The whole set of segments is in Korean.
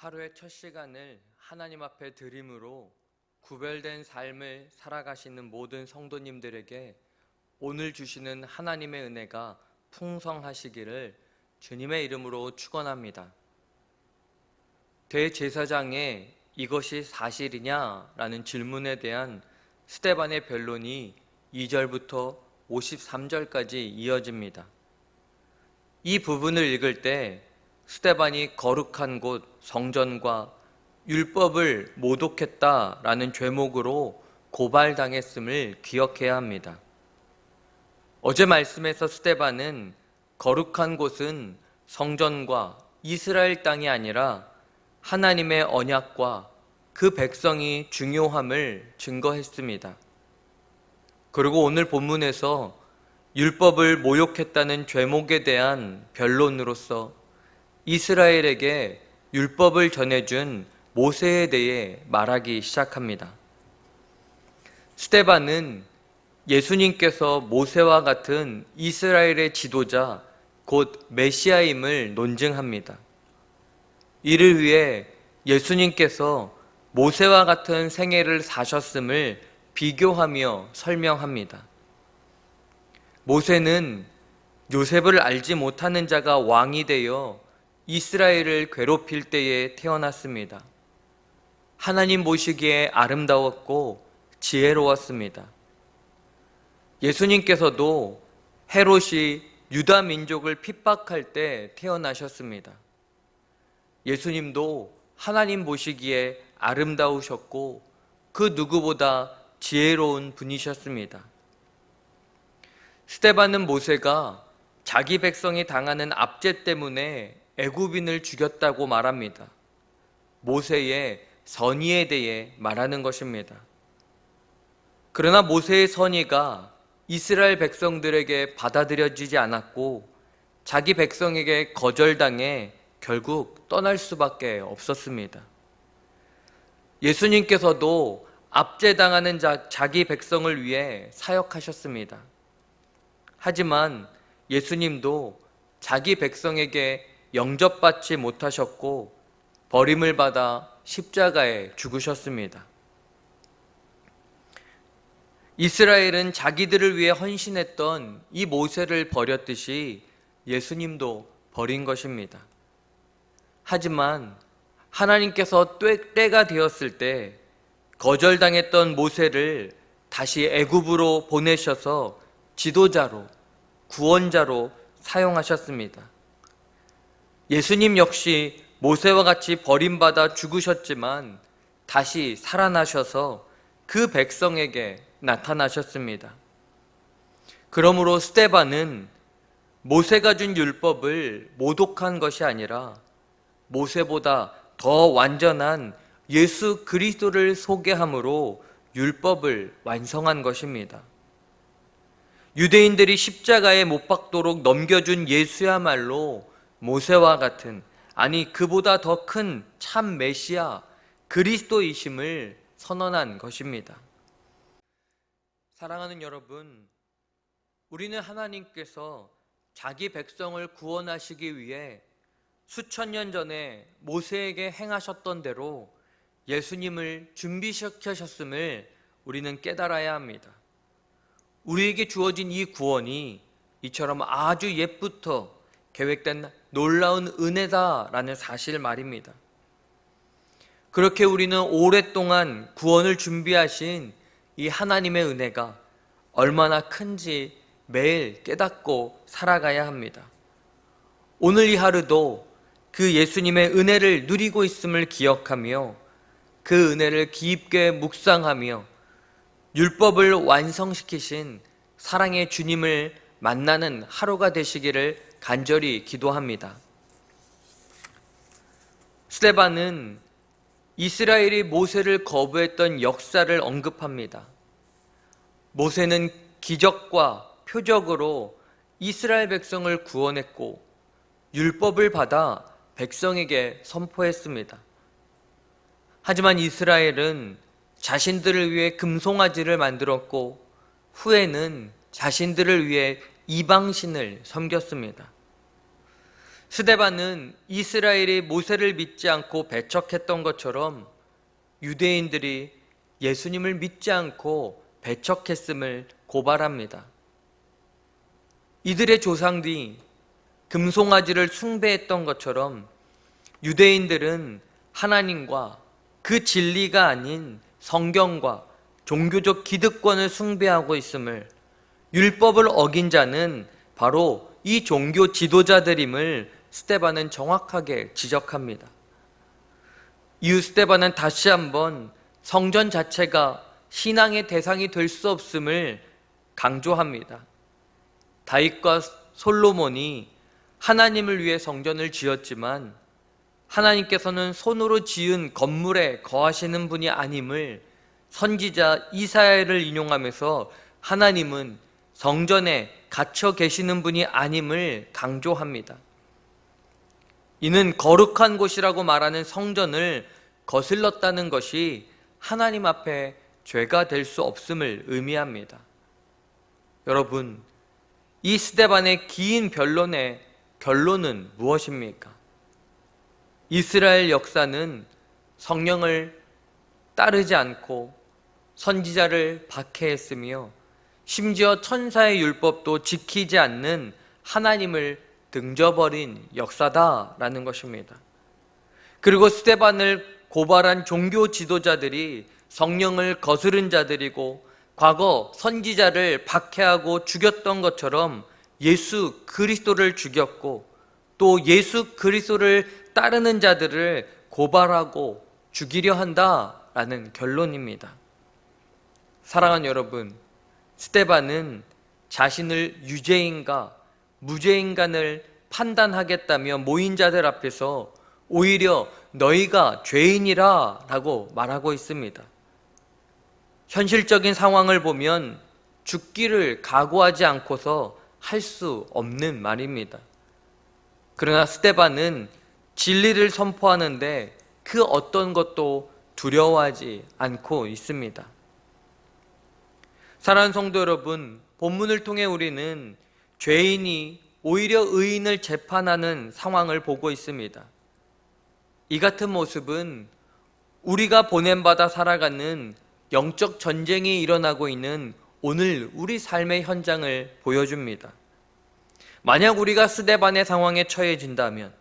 하루의 첫 시간을 하나님 앞에 드림으로 구별된 삶을 살아가시는 모든 성도님들에게 오늘 주시는 하나님의 은혜가 풍성하시기를 주님의 이름으로 축원합니다. 대제사장의 이것이 사실이냐? 라는 질문에 대한 스데반의 변론이 2절부터 53절까지 이어집니다. 이 부분을 읽을 때 스데반이 거룩한 곳 성전과 율법을 모독했다라는 죄목으로 고발당했음을 기억해야 합니다. 어제 말씀에서 스데반은 거룩한 곳은 성전과 이스라엘 땅이 아니라 하나님의 언약과 그 백성이 중요함을 증거했습니다. 그리고 오늘 본문에서 율법을 모욕했다는 죄목에 대한 변론으로서 이스라엘에게 율법을 전해준 모세에 대해 말하기 시작합니다. 스데반은 예수님께서 모세와 같은 이스라엘의 지도자 곧 메시아임을 논증합니다. 이를 위해 예수님께서 모세와 같은 생애를 사셨음을 비교하며 설명합니다. 모세는 요셉을 알지 못하는 자가 왕이 되어 이스라엘을 괴롭힐 때에 태어났습니다. 하나님 보시기에 아름다웠고 지혜로웠습니다. 예수님께서도 헤롯이 유다 민족을 핍박할 때 태어나셨습니다. 예수님도 하나님 보시기에 아름다우셨고 그 누구보다 지혜로운 분이셨습니다. 스데반은 모세가 자기 백성이 당하는 압제 때문에 애굽인을 죽였다고 말합니다. 모세의 선의에 대해 말하는 것입니다. 그러나 모세의 선의가 이스라엘 백성들에게 받아들여지지 않았고 자기 백성에게 거절당해 결국 떠날 수밖에 없었습니다. 예수님께서도 압제당하는 자기 백성을 위해 사역하셨습니다. 하지만 예수님도 자기 백성에게 영접받지 못하셨고 버림을 받아 십자가에 죽으셨습니다. 이스라엘은 자기들을 위해 헌신했던 이 모세를 버렸듯이 예수님도 버린 것입니다. 하지만 하나님께서 때가 되었을 때 거절당했던 모세를 다시 애굽으로 보내셔서 지도자로, 구원자로 사용하셨습니다. 예수님 역시 모세와 같이 버림받아 죽으셨지만 다시 살아나셔서 그 백성에게 나타나셨습니다. 그러므로 스데반은 모세가 준 율법을 모독한 것이 아니라 모세보다 더 완전한 예수 그리스도를 소개함으로 율법을 완성한 것입니다. 유대인들이 십자가에 못 박도록 넘겨준 예수야말로 모세와 같은, 아니 그보다 더 큰 참 메시아 그리스도이심을 선언한 것입니다. 사랑하는 여러분, 우리는 하나님께서 자기 백성을 구원하시기 위해 수천 년 전에 모세에게 행하셨던 대로 예수님을 준비시키셨음을 우리는 깨달아야 합니다. 우리에게 주어진 이 구원이 이처럼 아주 옛부터 계획된 놀라운 은혜다라는 사실 말입니다. 그렇게 우리는 오랫동안 구원을 준비하신 이 하나님의 은혜가 얼마나 큰지 매일 깨닫고 살아가야 합니다. 오늘 이 하루도 그 예수님의 은혜를 누리고 있음을 기억하며 그 은혜를 깊게 묵상하며 율법을 완성시키신 사랑의 주님을 만나는 하루가 되시기를 간절히 기도합니다. 스데반은 이스라엘이 모세를 거부했던 역사를 언급합니다. 모세는 기적과 표적으로 이스라엘 백성을 구원했고 율법을 받아 백성에게 선포했습니다. 하지만 이스라엘은 자신들을 위해 금송아지를 만들었고 후에는 자신들을 위해 이방신을 섬겼습니다. 스데반은 이스라엘이 모세를 믿지 않고 배척했던 것처럼 유대인들이 예수님을 믿지 않고 배척했음을 고발합니다. 이들의 조상들이 금송아지를 숭배했던 것처럼 유대인들은 하나님과 그 진리가 아닌 성경과 종교적 기득권을 숭배하고 있음을, 율법을 어긴 자는 바로 이 종교 지도자들임을 스데반은 정확하게 지적합니다. 이후 스데반은 다시 한번 성전 자체가 신앙의 대상이 될 수 없음을 강조합니다. 다윗과 솔로몬이 하나님을 위해 성전을 지었지만 하나님께서는 손으로 지은 건물에 거하시는 분이 아님을 선지자 이사야를 인용하면서 하나님은 성전에 갇혀 계시는 분이 아님을 강조합니다. 이는 거룩한 곳이라고 말하는 성전을 거슬렀다는 것이 하나님 앞에 죄가 될 수 없음을 의미합니다. 여러분, 이 스데반의 긴 변론의 결론은 무엇입니까? 이스라엘 역사는 성령을 따르지 않고 선지자를 박해했으며 심지어 천사의 율법도 지키지 않는 하나님을 등져버린 역사다라는 것입니다. 그리고 스데반을 고발한 종교 지도자들이 성령을 거스른 자들이고 과거 선지자를 박해하고 죽였던 것처럼 예수 그리스도를 죽였고 또 예수 그리스도를 따르는 자들을 고발하고 죽이려 한다라는 결론입니다. 사랑하는 여러분, 스데반은 자신을 유죄인가 무죄인간을 판단하겠다며 모인 자들 앞에서 오히려 너희가 죄인이라 라고 말하고 있습니다. 현실적인 상황을 보면 죽기를 각오하지 않고서 할 수 없는 말입니다. 그러나 스데반은 진리를 선포하는데 그 어떤 것도 두려워하지 않고 있습니다. 사랑하는 성도 여러분, 본문을 통해 우리는 죄인이 오히려 의인을 재판하는 상황을 보고 있습니다. 이 같은 모습은 우리가 보냄받아 살아가는 영적 전쟁이 일어나고 있는 오늘 우리 삶의 현장을 보여줍니다. 만약 우리가 스데반의 상황에 처해진다면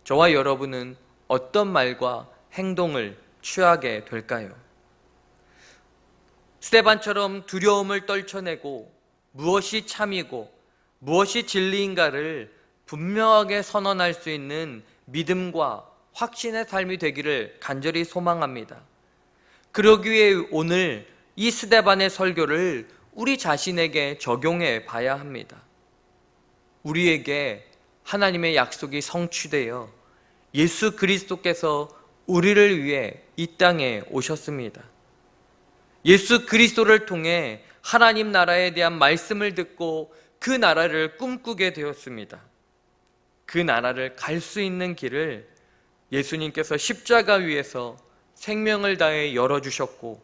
저와 여러분은 어떤 말과 행동을 취하게 될까요? 스데반처럼 두려움을 떨쳐내고 무엇이 참이고 무엇이 진리인가를 분명하게 선언할 수 있는 믿음과 확신의 삶이 되기를 간절히 소망합니다. 그러기 위해 오늘 이 스데반의 설교를 우리 자신에게 적용해 봐야 합니다. 우리에게 하나님의 약속이 성취되어 예수 그리스도께서 우리를 위해 이 땅에 오셨습니다. 예수 그리스도를 통해 하나님 나라에 대한 말씀을 듣고 그 나라를 꿈꾸게 되었습니다. 그 나라를 갈 수 있는 길을 예수님께서 십자가 위에서 생명을 다해 열어주셨고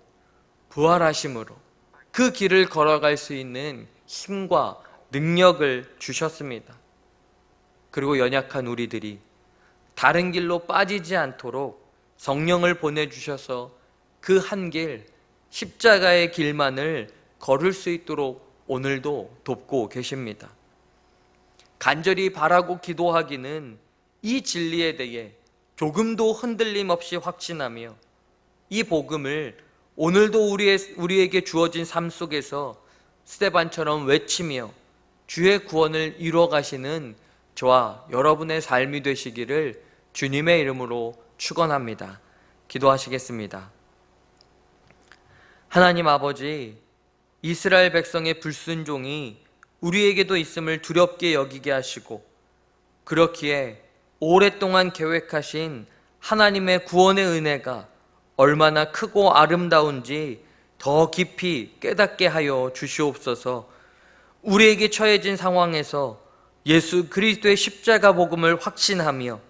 부활하심으로 그 길을 걸어갈 수 있는 힘과 능력을 주셨습니다. 그리고 연약한 우리들이 다른 길로 빠지지 않도록 성령을 보내주셔서 그 한 길, 십자가의 길만을 걸을 수 있도록 오늘도 돕고 계십니다. 간절히 바라고 기도하기는 이 진리에 대해 조금도 흔들림 없이 확신하며 이 복음을 오늘도 우리에게 주어진 삶 속에서 스데반처럼 외치며 주의 구원을 이루어 가시는 저와 여러분의 삶이 되시기를 주님의 이름으로 축원합니다. 기도하시겠습니다. 하나님 아버지, 이스라엘 백성의 불순종이 우리에게도 있음을 두렵게 여기게 하시고 그렇기에 오랫동안 계획하신 하나님의 구원의 은혜가 얼마나 크고 아름다운지 더 깊이 깨닫게 하여 주시옵소서. 우리에게 처해진 상황에서 예수 그리스도의 십자가 복음을 확신하며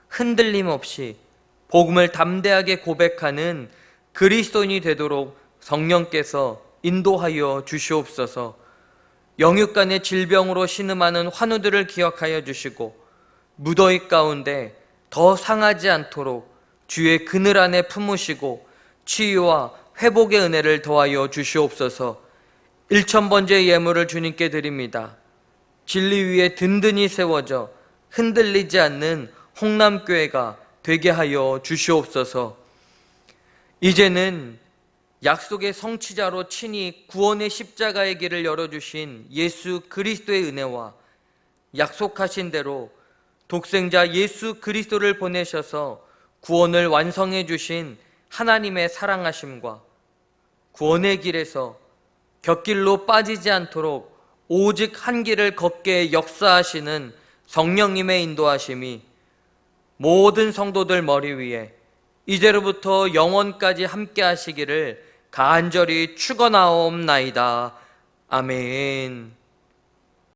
흔들림 없이 복음을 담대하게 고백하는 그리스도인이 되도록 성령께서 인도하여 주시옵소서. 영육간의 질병으로 신음하는 환우들을 기억하여 주시고 무더위 가운데 더 상하지 않도록 주의 그늘 안에 품으시고 치유와 회복의 은혜를 더하여 주시옵소서. 1000번째 예물을 주님께 드립니다. 진리 위에 든든히 세워져 흔들리지 않는 홍남교회가 되게 하여 주시옵소서. 이제는 약속의 성취자로 친히 구원의 십자가의 길을 열어주신 예수 그리스도의 은혜와 약속하신 대로 독생자 예수 그리스도를 보내셔서 구원을 완성해 주신 하나님의 사랑하심과 구원의 길에서 곁길로 빠지지 않도록 오직 한 길을 걷게 역사하시는 성령님의 인도하심이 모든 성도들 머리 위에 이제로부터 영원까지 함께 하시기를 간절히 축원하옵나이다. 아멘.